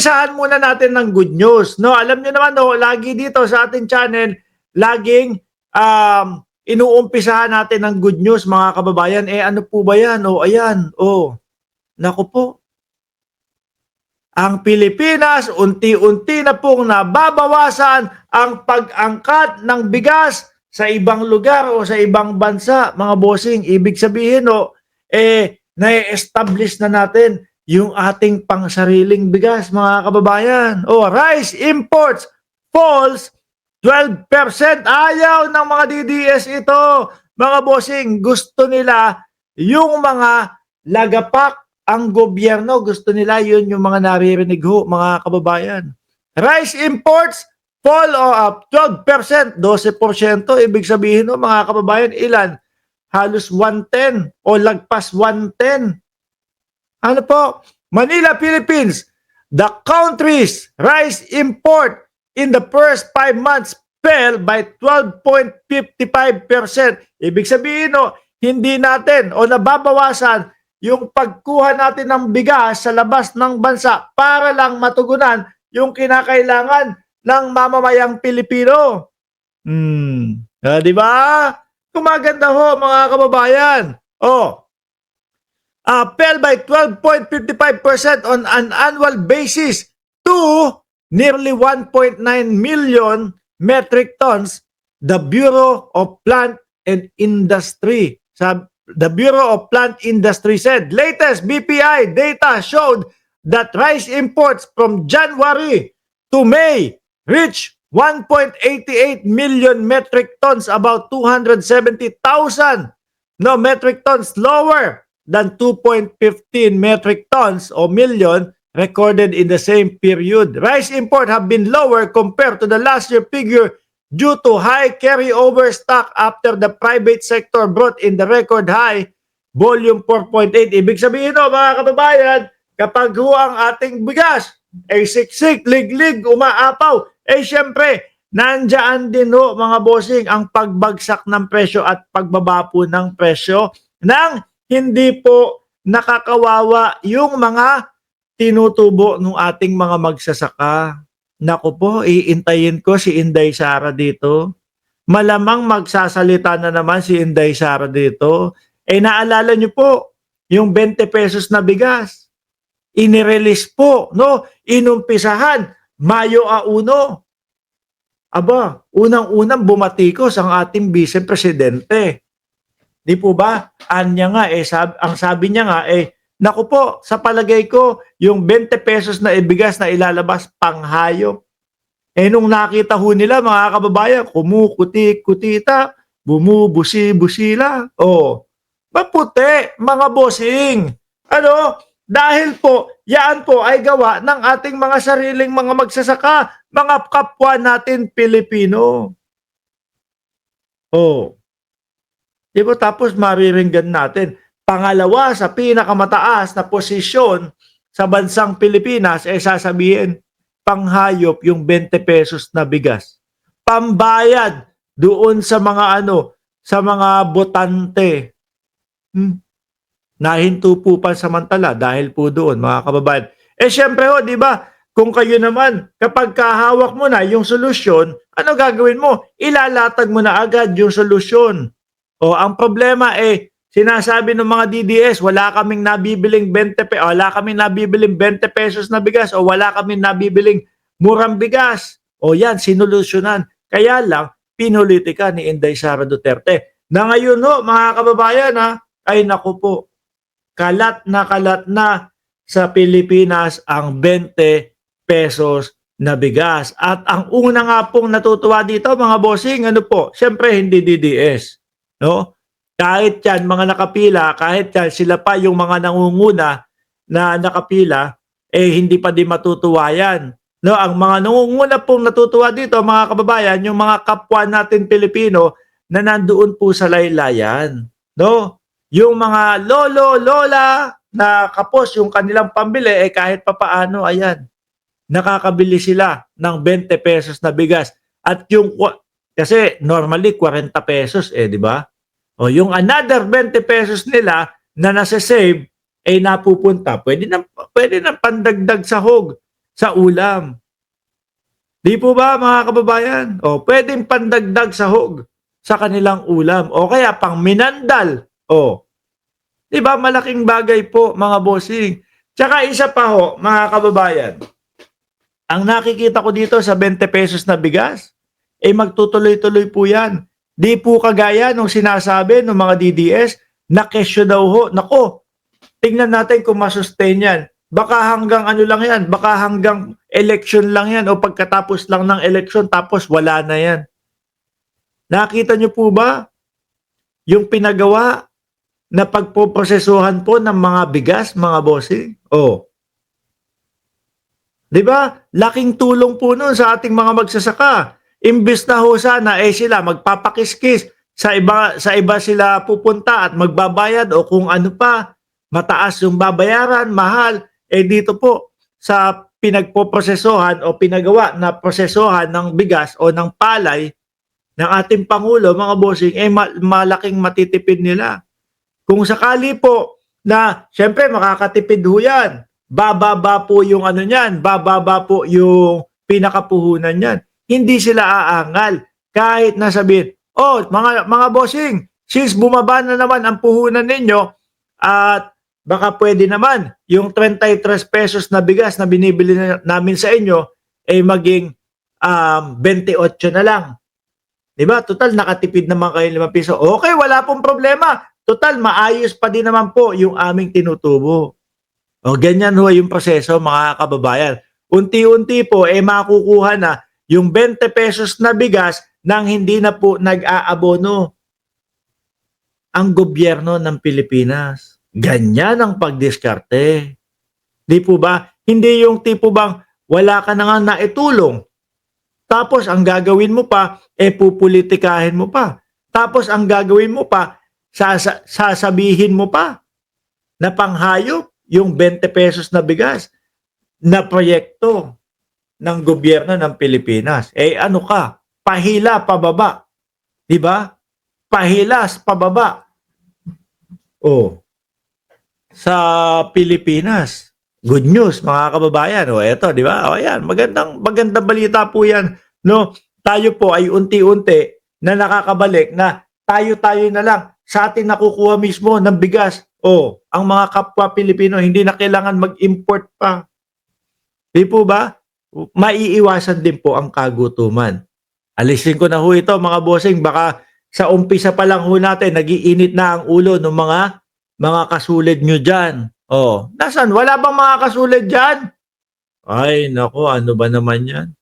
Umpisahan muna natin ng good news. No, alam niyo naman no, lagi dito sa ating channel, laging inuumpisahan natin ng good news mga kababayan. Eh ano po ba 'yan? Oh, ayan. Oh. Naku po. Ang Pilipinas unti-unti na pong nababawasan ang pag-angkat ng bigas sa ibang lugar o sa ibang bansa, mga bossing. Ibig sabihin no, na-establish na natin yung ating pangsariling bigas, mga kababayan. O, rice imports falls 12%. Ayaw ng mga DDS ito. Mga bossing, gusto nila yung mga lagapak ang gobyerno. Gusto nila yun yung mga naririnig ho, mga kababayan. Rice imports fall up 12%, 12%. Ibig sabihin no, mga kababayan, ilan? Halos 110 o lagpas 110. Ano po? Manila, Philippines, the country's rice import in the first 5 months fell by 12.55%. Ibig sabihin, no, hindi natin o nababawasan yung pagkuha natin ng bigas sa labas ng bansa para lang matugunan yung kinakailangan ng mamamayang Pilipino. Di ba? Kumaganda ho, mga kababayan. Fell by 12.55% on an annual basis to nearly 1.9 million metric tons, the Bureau of Plant and Industry. The Bureau of Plant Industry said. Latest BPI data showed that rice imports from January to May reached 1.88 million metric tons, about 270,000 metric tons lower than 2.15 metric tons o million recorded in the same period. Rice import have been lower compared to the last year figure due to high carryover stock after the private sector brought in the record high volume 4.8. Ibig sabihin no, mga kababayan, kapag ang ating bigas ay siksik, liglig, umaapaw, syempre, nandiyan din ho, mga bossing, ang pagbagsak ng presyo at pagbaba po ng presyo ng hindi po nakakawawa yung mga tinutubo ng ating mga magsasaka. Naku po, iintayin ko si Inday Sara dito. Malamang magsasalita na naman si Inday Sara dito. Naalala niyo po, yung 20 pesos na bigas, inirelease po, no? Inumpisahan, Mayo 1. Aba, unang-unang bumatikos ang ating Vice Presidente. Di po ba? Anya nga ang sabi niya nga naku po, sa palagay ko, yung 20 pesos na ibigas na ilalabas panghayop. Nung nakita ho nila mga kababayan, kumukuti-kutita, bumubusi-busila. Maputi, mga bossing. Dahil po, yan po ay gawa ng ating mga sariling mga magsasaka, mga kapwa natin Pilipino. Di ba? Tapos mariringgan natin, pangalawa sa pinakamataas na posisyon sa bansang Pilipinas, sasabihin, panghayop yung 20 pesos na bigas. Pambayad doon sa mga sa mga botante. Nahinto po pansamantala dahil po doon, mga kababayan. Syempre di ba, kung kayo naman, kapag kahawak mo na yung solusyon, ano gagawin mo? Ilalatag mo na agad yung solusyon. Ang problema sinasabi ng mga DDS, wala kaming nabibiling 20 pesos na bigas o wala kaming nabibiling murang bigas. Yan, sinulusyonan. Kaya lang, pinulitika ni Inday Sara Duterte. Na ngayon mga kababayan ay naku po, kalat na sa Pilipinas ang 20 pesos na bigas. At ang una nga pong natutuwa dito, mga bossing, siyempre hindi DDS. No? Kahit yan, mga nakapila, kahit yan, sila pa yung mga nangunguna na nakapila, hindi pa din matutuwa yan. No? Ang mga nangunguna pong natutuwa dito, mga kababayan, yung mga kapwa natin Pilipino na nandoon po sa laylayan. No? Yung mga lolo, lola na kapos yung kanilang pambili, kahit papaano, ayan, nakakabili sila ng 20 pesos na bigas. At yung, kasi normally 40 pesos di ba? Yung another 20 pesos nila na nasa-save napupunta. Pwede na pandagdag sahog sa ulam. Di po ba mga kababayan? O, pwedeng pandagdag sahog sa kanilang ulam. O kaya pang minandal. O, di ba malaking bagay po mga bossing. Tsaka isa pa ho mga kababayan. Ang nakikita ko dito sa 20 pesos na bigas, eh magtutuloy-tuloy po yan. Di po kagaya nung sinasabi ng mga DDS na kesyo daw ho. Nako, tingnan natin kung masustain yan. Baka hanggang ano lang yan, baka hanggang election lang yan o pagkatapos lang ng election tapos wala na yan. Nakita nyo po ba yung pinagawa na pagpoprosesuhan po ng mga bigas, mga bossing? Oh. 'Di ba? Laking tulong po nun sa ating mga magsasaka. Imbes na ho sana sila magpapakiskis sa iba sila pupunta at magbabayad o kung ano pa, mataas yung babayaran, mahal. Dito po sa pinagpoprosesohan o pinagawa na prosesohan ng bigas o ng palay ng ating Pangulo, mga bossing, malaking matitipid nila. Kung sakali po na, syempre makakatipid ho yan, bababa po yung ano niyan, bababa po yung pinakapuhunan niyan. Hindi sila aangal kahit nasabihin, oh, mga bossing, since bumaba na naman ang puhunan ninyo at baka pwede naman yung 33 pesos na bigas na binibili namin sa inyo ay maging 28 na lang. Diba? Total, nakatipid naman kayo 5 piso. Okay, wala pong problema. Total, maayos pa din naman po yung aming tinutubo. O, ganyan ho yung proseso, mga kababayan. Unti-unti po, makukuha na yung 20 pesos na bigas nang hindi na po nag-aabono ang gobyerno ng Pilipinas. Ganyan ang pagdiskarte. Di po ba? Hindi yung tipo bang wala ka na nga naitulong. Tapos ang gagawin mo pa, pupolitikahin mo pa. Tapos ang gagawin mo pa, sasabihin mo pa na panghayop yung 20 pesos na bigas na proyekto ng gobyerno ng Pilipinas. Ano ka? Pahila pababa. Di ba? Pahilas pababa. Sa Pilipinas. Good news, mga kababayan. Eto, di ba? Ayan, magandang balita po yan. No? Tayo po ay unti-unti na nakakabalik na tayo-tayo na lang sa atin nakukuha mismo ng bigas. Ang mga kapwa Pilipino hindi na kailangan mag-import pa. Di po ba? Maiiwasan din po ang kagutuman. Alisin ko na ho ito, mga bossing. Baka sa umpisa pa lang ho natin, nagiinit na ang ulo ng mga kasulid nyo dyan. Nasaan? Wala bang mga kasulid dyan? Ay, nako, ano ba naman yan?